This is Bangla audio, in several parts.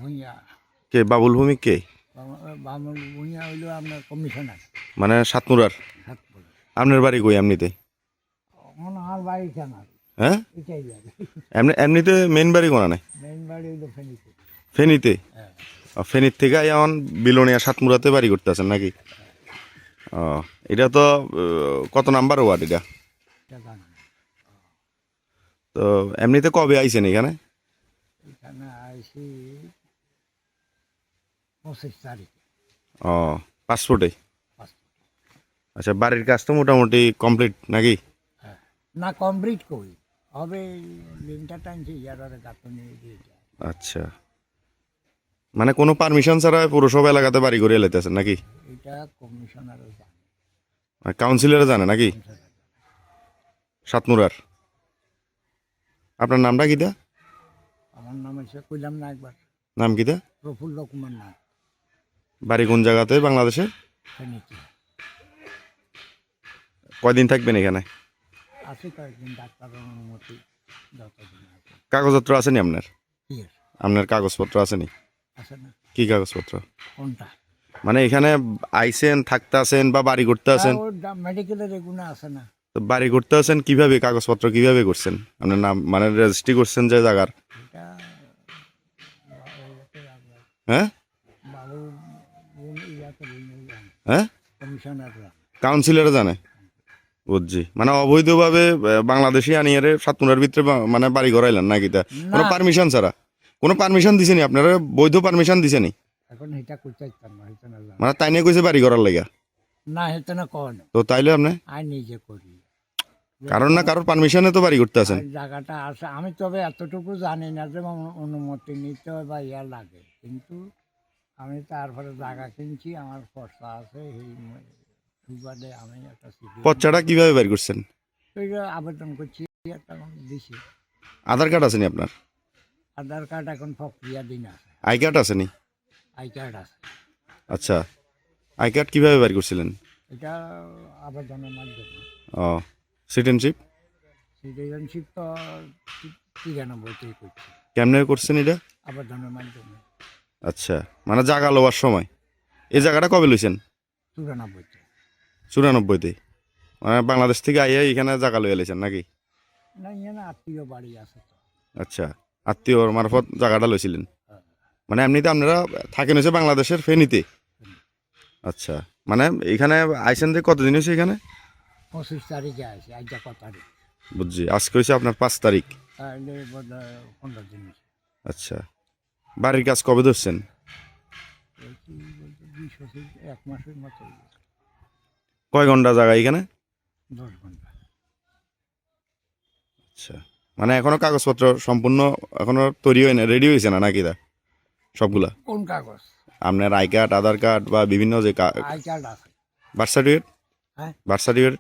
ভূঁইয়া। কে বাবুল ভূমি কে? বামুল ভূঁইয়া হইল আপনার কমিশনার মানে সাতমুরার। সাতপুর। আপনার বাড়ি কই এমনিতে? আমার বাড়ি কেনা হ্যাঁ, এটাই যাবে। এমনিতে মেন বাড়ি কোনা নাই? মেন বাড়ি হইল ফেনীতে। ফেনীতে? হ্যাঁ। ফেনীর থেকে এখন বিলোনিয়া সাতমুরাতে বাড়ি করতে আছেন নাকি? ও, এটা তো কত নাম্বার ওয়ার্ড এটা? তো এমনিতে কবে আইছেন এখানে? এখানে আইসি 25 তারিখে। ও, পাসপোর্টে? আচ্ছা, বাড়ির কাজ তো মোটামুটি কমপ্লিট নাকি? হ্যাঁ, না কমপ্লিট করি হবে, লিঙ্কটা টানছি ইয়ারে গাঁথনি দিয়ে যায়। আচ্ছা, মানে কোনো পারমিশন ছাড়া পৌরসভা এলাকাতে বাড়ি করে এলাইতেছেন নাকি? এটা কমিশনারও জানে, কাউন্সিলরে জানে নাকি? সাতমুরার। আপনার নামটা কিটা? আমার নাম হচ্ছে কইলাম না একবার, নাম কিটা? প্রফুল্ল কুমার নাথ। বাড়ি কোন জায়গাতে বাংলাদেশে? ফেনীতে। কয়দিন থাকবেন এখানে? আছে কয়েকদিন, ডাক্তারের অনুমতি যতদিন আছে। কাগজপত্র আছে নি আপনার? কি আপনার কাগজপত্র আছে নি? আছে না? কি কাগজপত্র? কোনটা? মানে এখানে আইসেন, থাকতে আছেন বা বাড়ি করতে আছেন? মেডিকেলের এগুলো আছে না? তো বাড়ি করতে আছেন কিভাবে, কাগজপত্র কিভাবে করছেন? আপনার নাম মানে রেজিস্ট্রি করছেন যে জায়গার? এটা হ্যাঁ বাবু ইয়াতে হ্যাঁ, কমিশনাররা। কাউন্সিলরে জানে? বুঝছি, মানে অবৈধভাবে বাংলাদেশি আনিয়ারে সাতমুরার ভিতরে মানে বাড়ি করাইলেন নাকি? তা কোনো পারমিশন ছাড়া? কোনো পারমিশন দিছেনি আপনারা? বৈধ পারমিশন দিছেনি? এখন এটা করতে চাইতাম না, হইতো না। মানে তাই নিয়ে কইছে বাড়ি করার লাগা? না হইতো না কন। তো তাইলে আপনি আর নিজে করি, কারণ না কারোর পারমিশনে তো বাড়ি করতে আছেন। জায়গাটা আছে। আমি তবে এতটুকু জানি না যে অনুমতি নিতে হয় বা ইয়া লাগে, কিন্তু আমি তারপরে জায়গা কিনছি, আমার খরচা আছে, এই সুবাদে আমি একটা পচ্চাটা কিভাবে বের করছেন? আবেদন করছি, একটা দিছি। আধার কার্ড আছে নি আপনার? আধার কার্ড এখন প্রক্রিয়া দিন আছে। আই কার্ড আছে নি? আই কার্ড আছে। আচ্ছা, আই কার্ড কিভাবে বের করছিলেন? এটা আবেদনের মাধ্যমে। ও, সিটিজেনশিপ? সিটিজেনশিপ তো 93তেই করছি। কেমনে করছেন এটা? আবেদনের মাধ্যমে। আচ্ছা, মানে জায়গা লওয়ার সময়? এই জায়গাটা কবে লইছেন? 94তে। 94তে? মানে বাংলাদেশ থেকে আইয়া এখানে জায়গা লইয়া লইছেন নাকি? না, এখানে আত্মীয় বাড়ি আছে তো। আচ্ছা, আত্মীয়র মারফত জায়গাটা লইছিলেন? মানে এমনিতে আপনারা থাকেন হচ্ছে বাংলাদেশের ফেনীতে? আচ্ছা, মানে এখানে আইসেন যে কতদিন হয়েছে এখানে? 25 তারিখে আছে, আজ কত তারিখ? বুঝছি, আজকে হয়েছে আপনার 5 তারিখ। 15 দিন। আচ্ছা, বাড়ির কাজ কবে ধরছেন? 1 মাসের মতো। কয় ঘন্টা জায়গা এখানে? 10 ঘন্টা। আচ্ছা, মানে এখনো কাগজপত্র সম্পূর্ণ এখনো তৈরি হয় না, রেডি হয়েছে না নাকি? সবগুলা কোন কাগজ? আপনার আই কার্ড, আধার কার্ড বা বিভিন্ন যে আই কার্ড আছে। Birth certificate? হ্যাঁ, বার্থ সার্টিফিকেট।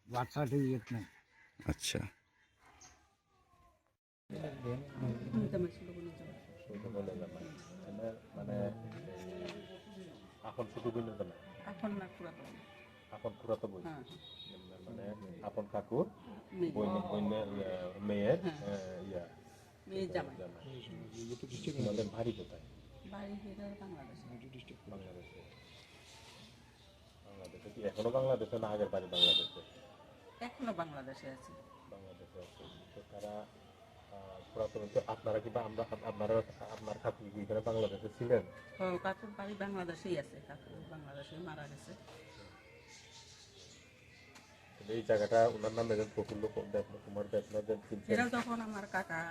বার্থ সার্টিফিকেট নেই। আচ্ছা, আপন শুধু বইলে না, আপন না পুরাতন, আপন পুরাতন বই, মানে আপন কাকুর মেয়ের ইয়া মেয়ে জামাই। তোমাদের বাড়ি কোথায়? বাড়ি বাংলাদেশে। বাংলাদেশে? বাংলাদেশে কি এখনো বাংলাদেশে না আগের বাড়ি বাংলাদেশে? এখনো বাংলাদেশে আছে। বাংলাদেশে আছে। তো তারা পুরাতন, আপনারা কি বা আমরা আপনারা আপনার কাকু কি এখানে বাংলাদেশে ছিলেন? কাকুর বাড়ি বাংলাদেশেই আছে, কাকু বাংলাদেশে মারা গেছে। এই জায়গাটা ওনার নামে প্রফুল্ল কুমার দেবনাথ, এটা তখন আমার কাকা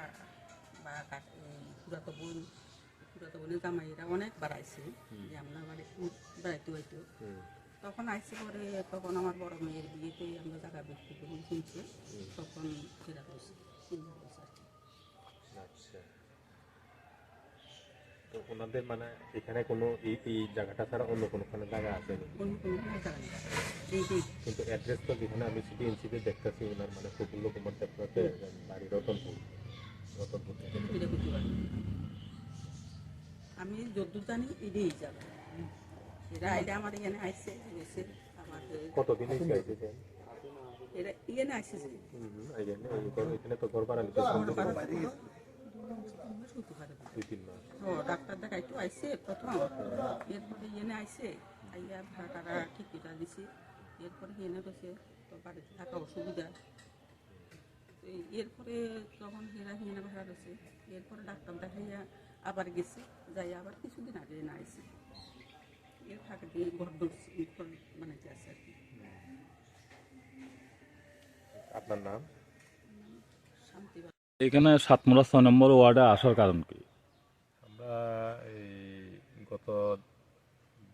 বা পুরাতো বোনের জামাইরা অনেকবার আইছে যে আপনার বাড়ি বেড়াইতে হইতো, তখন আইসি পরে তখন আমার বড় মেয়ের বিয়েতে আমরা জায়গা বিক্রি করে কিনছি, তখন ফেরা করছি। আচ্ছা, তো ওনাদের মানে এখানে কোনো এই জায়গাটা ছাড়া অন্য কোনো জায়গা আছে? কিন্তু অ্যাড্রেস তো যেখানে আমি সিটিএনসিতে দেখতেছি ওনার মানে প্রফুল্ল কুমার দেবনাথের বাড়ি রতনপুর। রতনপুর আমি যদ্দূর জানি এটাই যাবে, এরা এটা আমার এখানে আইসে গেছে। আমাদের কতদিন আইসে? এরা এখানে আইসে যে এখানে তো ঘর ভাড়া নিতে 2-3 মাস। ও ডাক্তার দেখাইতো আইসে প্রথম, এরপরে এনে আইসে, আইয়া ভাড়া টাড়া ঠিক করে দিছে, এরপরে এনে বসে তো বাড়িতে থাকা অসুবিধা, তো এরপরে তখন হেরা এনে ভাড়া রয়েছে, এরপরে ডাক্তার দেখাইয়া আবার গেছে, যাই আবার কিছুদিন আগে এনে আইসে, এর ফাঁকে দিয়ে ঘর ধরছে, ঘর বানাইতে আছে আর কি। আপনার নাম? শান্তি এখানে সাতমুড়া 6 নম্বর ওয়ার্ডে আসার কারণ কি? আমরা এই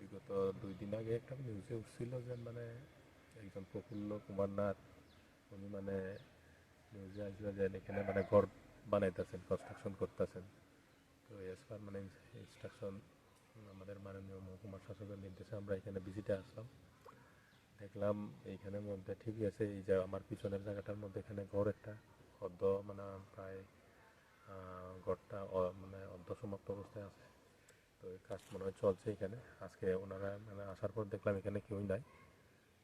বিগত 2 দিন আগে একটা নিউজে উঠছিল যে মানে একজন প্রফুল্ল কুমার নাথ, উনি মানে নিউজে আসছিল যে এখানে মানে ঘর বানাইতেছেন, কনস্ট্রাকশন করতেছেন। তো এস পার মানে ইনস্ট্রাকশন আমাদের মাননীয় মহকুমা শাসকের নির্দেশে আমরা এখানে ভিজিটে আসলাম, দেখলাম এইখানের মধ্যে ঠিকই আছে। এই যে আমার পিছনের জায়গাটার মধ্যে এখানে ঘর একটা অর্ধ মানে প্রায় ঘরটা মানে অর্ধসমাপ্ত অবস্থায় আছে। তো এই কাজ মনে হয় চলছে এখানে। আজকে ওনারা মানে আসার পর দেখলাম এখানে কেউই নাই।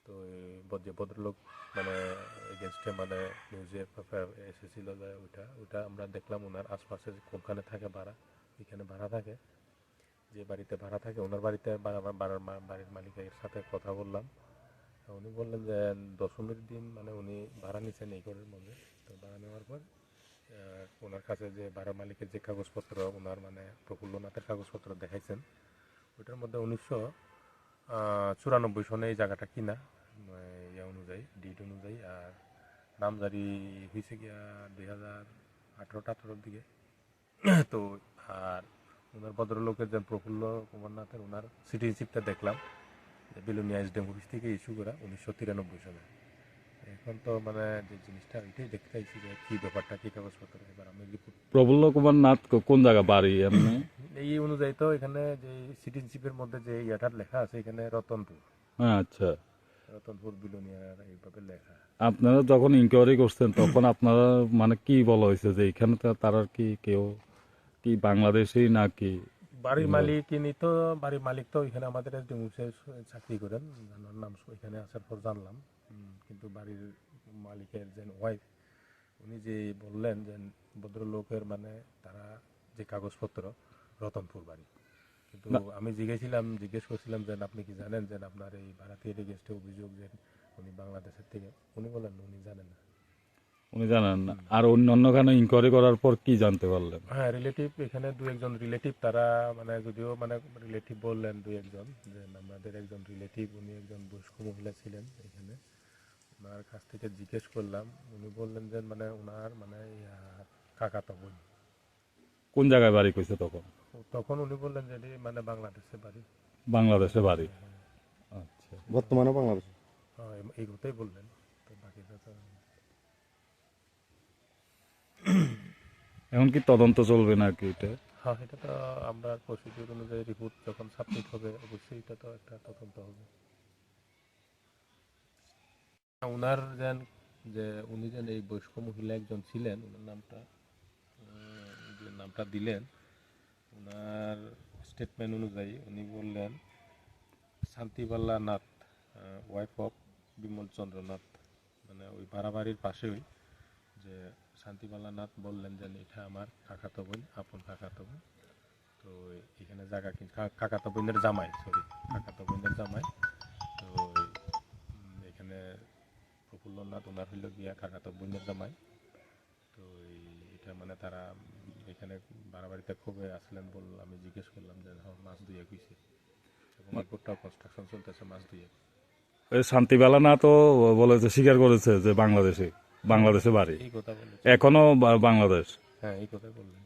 তো যে ভদ্রলোক মানে এগেনস্টে মানে নিউজে এসেছিল যে ওইটা আমরা দেখলাম ওনার আশপাশে কোনখানে থাকে ভাড়া, এখানে ভাড়া থাকে, যে বাড়িতে ভাড়া থাকে ওনার বাড়িতে বাড়ির মালিকের সাথে কথা বললাম। উনি বললেন যে 10ম দিন মানে উনি ভাড়া নিচ্ছেন এই ঘরের মধ্যে। তো ভাড়া নেওয়ার পর ওনার কাছে যে ভাড়া মালিকের যে কাগজপত্র ওনার মানে প্রফুল্লনাথের কাগজপত্র দেখাইছেন, ওইটার মধ্যে 1994 সনে এই জায়গাটা কিনা ইয়ে অনুযায়ী, ডিড অনুযায়ী, আর নামজারি হয়েছে গিয়া 2018-18 দিকে। তো আর ওনার ভদ্রলোকের যে প্রফুল্ল কুমার নাথের ওনার সিটিজেনশিপটা দেখলাম যে বিলোনিয়া এসডিএম অফিস থেকে ইস্যু করা 1993 সনে। এখন তো মানে যে জিনিসটা ওইটাই দেখতে চাইছি যে কী ব্যাপারটা, কী কাগজপত্র। এবার আমি রিপোর্ট প্রফুল্ল কুমার নাথ কোন জায়গা বাড়ি এমনি? এই অনুযায়ী তো এখানে যে সিটিজেনশিপের মধ্যে যে ইয়াটার লেখা আছে এখানে রতনপুর, হ্যাঁ, আচ্ছা। রতনপুর বিলোনিয়ার এইভাবে লেখা। আপনারা যখন ইনকোয়ারি করছেন তখন আপনারা মানে কি বলা হয়েছে যে এখানে তারা কি কেউ কি বাংলাদেশি নাকি? বাড়ির মালিক ইনি তো, বাড়ির মালিক তো এখানে আমাদের এসডিএমসে চাকরি করেন, ওনার নাম এখানে আসার পর জানলাম। কিন্তু বাড়ির মালিকের যে ওয়াইফ উনি যে বললেন যে ভদ্রলোকের মানে তারা যে কাগজপত্র রতনপুর বাড়ি। কিন্তু আমি জিজ্ঞেস করছিলাম যে আপনি কি জানেন যে আপনার এই ভাড়াটিয়ার এগেনস্টে অভিযোগ যে উনি বাংলাদেশের থেকে, উনি বলেন উনি জানেন না। উনি জানেন না। আর অন্য খানে ইনকোয়ারি করার পর কি জানতে পারলেন? হ্যাঁ, রিলেটিভ এখানে 2-1 রিলেটিভ তারা মানে যদিও মানে রিলেটিভ বললেন 2-1 যে আমাদের একজন রিলেটিভ, উনি একজন বয়স্ক মহিলা ছিলেন এখানে। ওনার কাছ থেকে জিজ্ঞেস করলাম, উনি বললেন যে মানে ওনার মানে কাকাতো বোন। কোন জায়গায় বাড়ি কইছে তখন? তখন উনি বললেন যে এটি মানে বাংলাদেশে বাড়ি। বাংলাদেশে বাড়ি, আচ্ছা। বর্তমানে বাংলাদেশ। হ্যাঁ, এই কথাই বললেন। তো বাকিটা তো এখন কি তদন্ত চলবে নাকি এটা? হ্যাঁ, এটা তো আমরা প্রসিডিউর অনুযায়ী রিপোর্ট যখন সাবমিট হবে অবশ্যই এটা তো একটা তদন্ত হবে। ওনার যে উনি যেন এই বয়স্ক মহিলা একজন ছিলেন, ওনার নামটা যে নামটা দিলেন, ওনার স্টেটমেন্ট অনুযায়ী উনি বললেন শান্তিবালা নাথ, ওয়াইফ অফ বিমল চন্দ্র নাথ, মানে ওই ভাড়া বাড়ির পাশেই। যে শান্তিবালা নাথ বললেন যে এটা আমার কাকাতো বোন, আপন কাকাতো বোন। তো এখানে জায়গা কাকাতো বোনের জামাই, কাকাতো বোনের জামাই। তো এখানে প্রফুল্লনাথ ওনার হইল গিয়া কাকাতো বোনের জামাই। তো এটা মানে তারা এখানে বাড়াবাড়িতে খুবই আসলেন বল, আমি জিজ্ঞেস করলাম যে মাস 2 হয়েছে এবং এরপরটাও কনস্ট্রাকশন চলতেছে মাস 2। শান্তিবেলা না তো বলেছে, স্বীকার করেছে যে বাংলাদেশে বাড়ি, এই কথা বলেছে। এখনো বাংলাদেশ। হ্যাঁ, এই কথা বললেন।